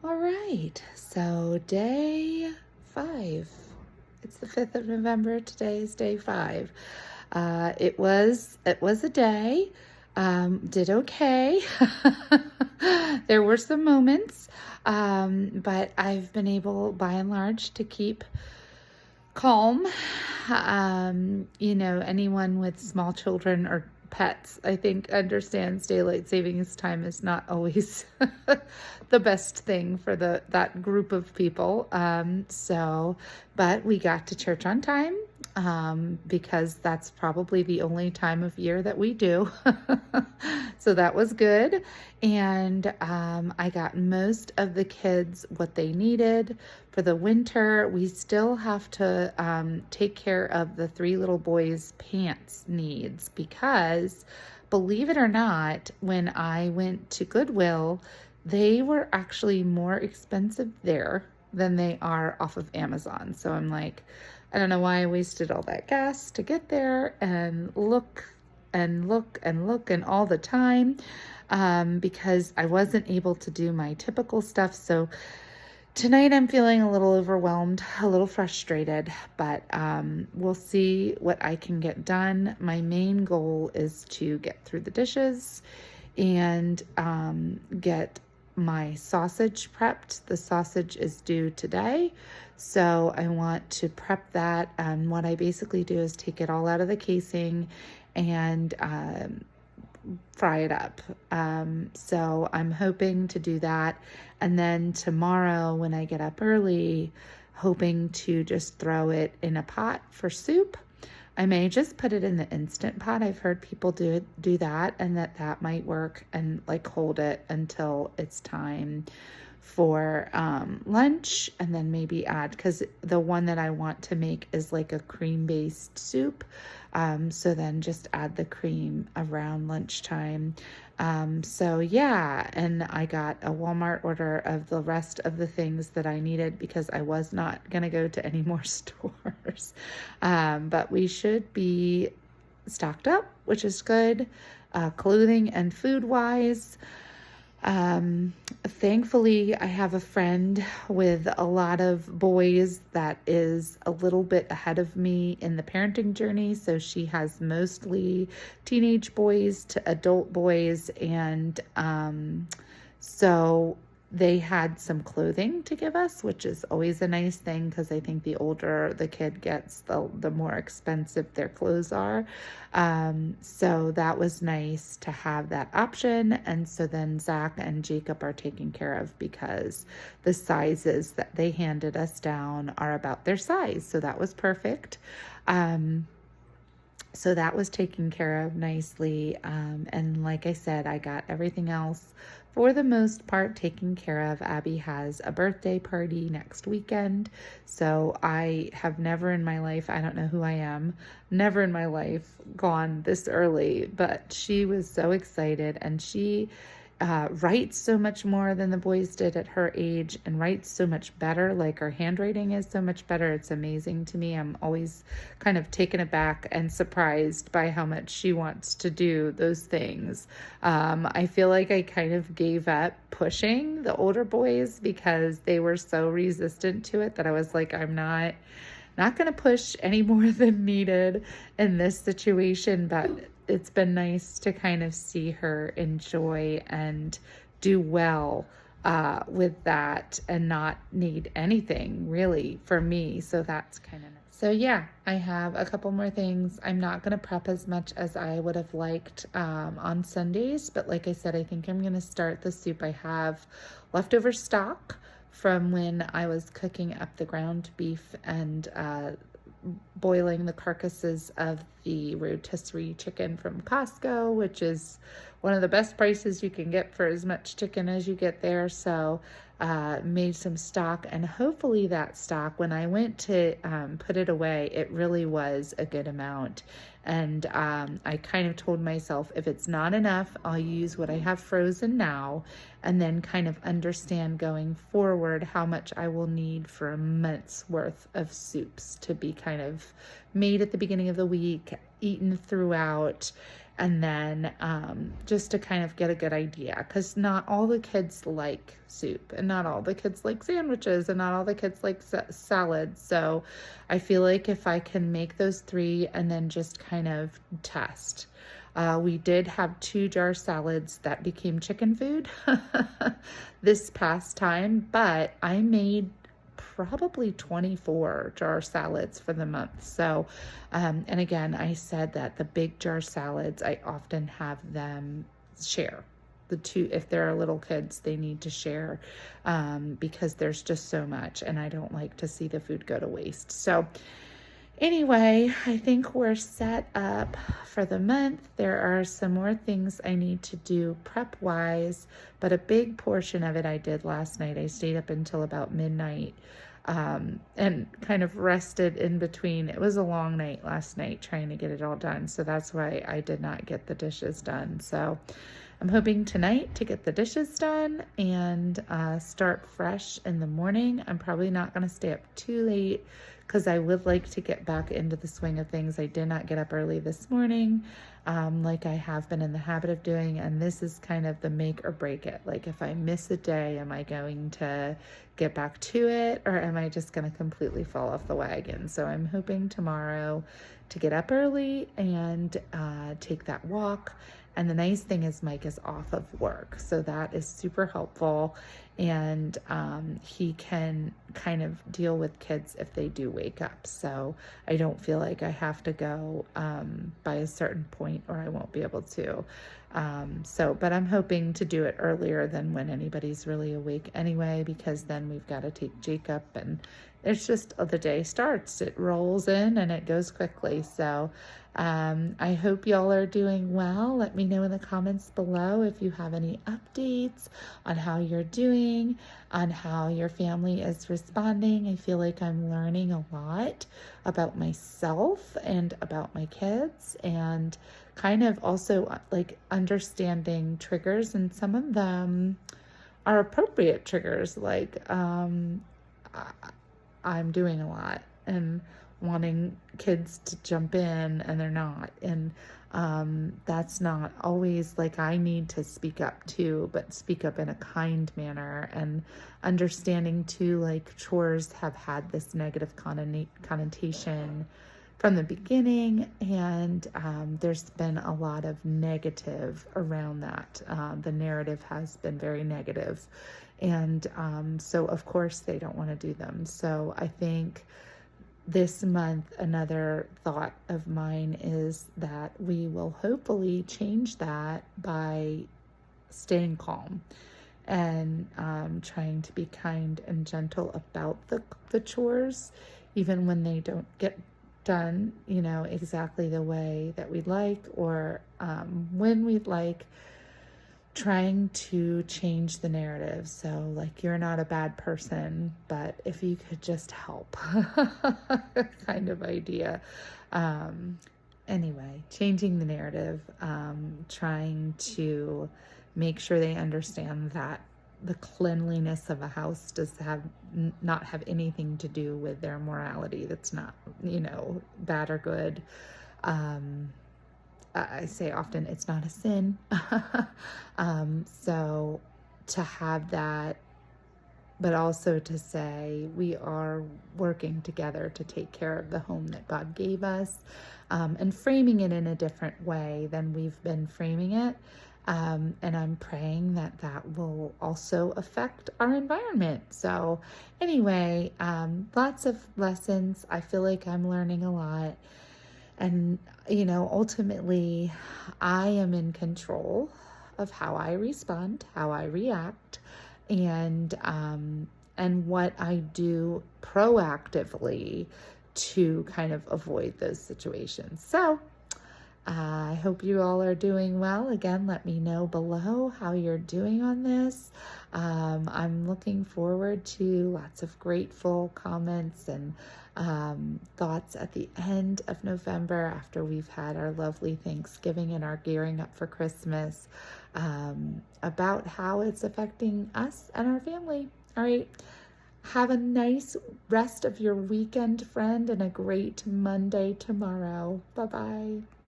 All right, so day 5. It's the 5th of November. Today is day 5. It was a day. Did okay. There were some moments, but I've been able, by and large, to keep calm. Anyone with small children or pets, I think, understands daylight savings time is not always the best thing for that group of people. But we got to church on time, because that's probably the only time of year that we do. So that was good. And I got most of the kids what they needed for the winter. We still have to take care of the 3 little boys' pants needs because, believe it or not, when I went to Goodwill, they were actually more expensive there than they are off of Amazon. So I'm like, I don't know why I wasted all that gas to get there and look and look and look and all the time, because I wasn't able to do my typical stuff. So tonight I'm feeling a little overwhelmed, a little frustrated, but we'll see what I can get done. My main goal is to get through the dishes and get my sausage prepped. The sausage is due today, so I want to prep that. And what I basically do is take it all out of the casing and fry it up. So I'm hoping to do that. And then tomorrow, when I get up early, hoping to just throw it in a pot for soup. I may just put it in the Instant Pot. I've heard people do that, and that might work, and like hold it until it's time for lunch, and then maybe add, because the one that I want to make is like a cream-based soup. So then just add the cream around lunchtime. So yeah, and I got a Walmart order of the rest of the things that I needed because I was not going to go to any more stores. But we should be stocked up, which is good, clothing and food wise. Thankfully, I have a friend with a lot of boys that is a little bit ahead of me in the parenting journey. So she has mostly teenage boys to adult boys. And so they had some clothing to give us, which is always a nice thing because I think the older the kid gets, the more expensive their clothes are. So that was nice to have that option. And so then Zach and Jacob are taken care of because the sizes that they handed us down are about their size. So that was perfect. So that was taken care of nicely. And like I said, I got everything else for the most part taken care of. Abby has a birthday party next weekend. So I have never in my life, I don't know who I am, never in my life gone this early, but she was so excited, and she writes so much more than the boys did at her age, and writes so much better. Like, her handwriting is so much better. It's amazing to me. I'm always kind of taken aback and surprised by how much she wants to do those things. I feel like I kind of gave up pushing the older boys because they were so resistant to it that I was like, I'm not going to push any more than needed in this situation. But it's been nice to kind of see her enjoy and do well with that and not need anything really for me. So that's kind of nice. So yeah, I have a couple more things. I'm not going to prep as much as I would have liked on Sundays, but like I said, I think I'm going to start the soup. I have leftover stock from when I was cooking up the ground beef and boiling the carcasses of the rotisserie chicken from Costco, which is one of the best prices you can get for as much chicken as you get there. So made some stock, and hopefully that stock, when I went to put it away, it really was a good amount. And I kind of told myself, if it's not enough, I'll use what I have frozen now, and then kind of understand going forward how much I will need for a month's worth of soups to be kind of made at the beginning of the week, eaten throughout. And then just to kind of get a good idea, because not all the kids like soup, and not all the kids like sandwiches, and not all the kids like salads. So I feel like if I can make those three and then just kind of test. We did have 2 jar salads that became chicken food this past time, but I made probably 24 jar salads for the month. So, and again, I said that the big jar salads, I often have them share. The two, if there are little kids, they need to share because there's just so much, and I don't like to see the food go to waste. So, anyway, I think we're set up for the month. There are some more things I need to do prep-wise, but a big portion of it I did last night. I stayed up until about midnight and kind of rested in between. It was a long night last night trying to get it all done, so that's why I did not get the dishes done. So I'm hoping tonight to get the dishes done and start fresh in the morning. I'm probably not going to stay up too late because I would like to get back into the swing of things. I did not get up early this morning like I have been in the habit of doing, and this is kind of the make or break it. Like, if I miss a day, am I going to get back to it, or am I just going to completely fall off the wagon? So I'm hoping tomorrow to get up early and take that walk. And the nice thing is Mike is off of work, so that is super helpful. And he can kind of deal with kids if they do wake up. So I don't feel like I have to go by a certain point or I won't be able to. But I'm hoping to do it earlier than when anybody's really awake anyway, because then we've got to take Jacob, and it's just the day starts. It rolls in and it goes quickly. So I hope y'all are doing well. Let me know in the comments below if you have any updates on how you're doing, on how your family is responding. I feel like I'm learning a lot about myself and about my kids, and kind of also like understanding triggers, and some of them are appropriate triggers. Like I'm doing a lot and wanting kids to jump in and they're not, and that's not always like I need to speak up too, but speak up in a kind manner, and understanding too, like chores have had this negative connotation from the beginning, and there's been a lot of negative around that. The narrative has been very negative, and so of course they don't want to do them. So I think this month, another thought of mine is that we will hopefully change that by staying calm and trying to be kind and gentle about the chores, even when they don't get done, exactly the way that we'd like, or when we'd like. Trying to change the narrative. So like, you're not a bad person, but if you could just help kind of idea. Anyway, changing the narrative, trying to make sure they understand that the cleanliness of a house does not have anything to do with their morality. That's not, bad or good. I say often it's not a sin. So to have that, but also to say we are working together to take care of the home that God gave us, and framing it in a different way than we've been framing it. And I'm praying that that will also affect our environment. So anyway, lots of lessons. I feel like I'm learning a lot. And, ultimately, I am in control of how I respond, how I react, and what I do proactively to kind of avoid those situations. So I hope you all are doing well. Again, let me know below how you're doing on this. I'm looking forward to lots of grateful comments and thoughts at the end of November, after we've had our lovely Thanksgiving and are gearing up for Christmas, about how it's affecting us and our family. All right. Have a nice rest of your weekend, friend, and a great Monday tomorrow. Bye-bye.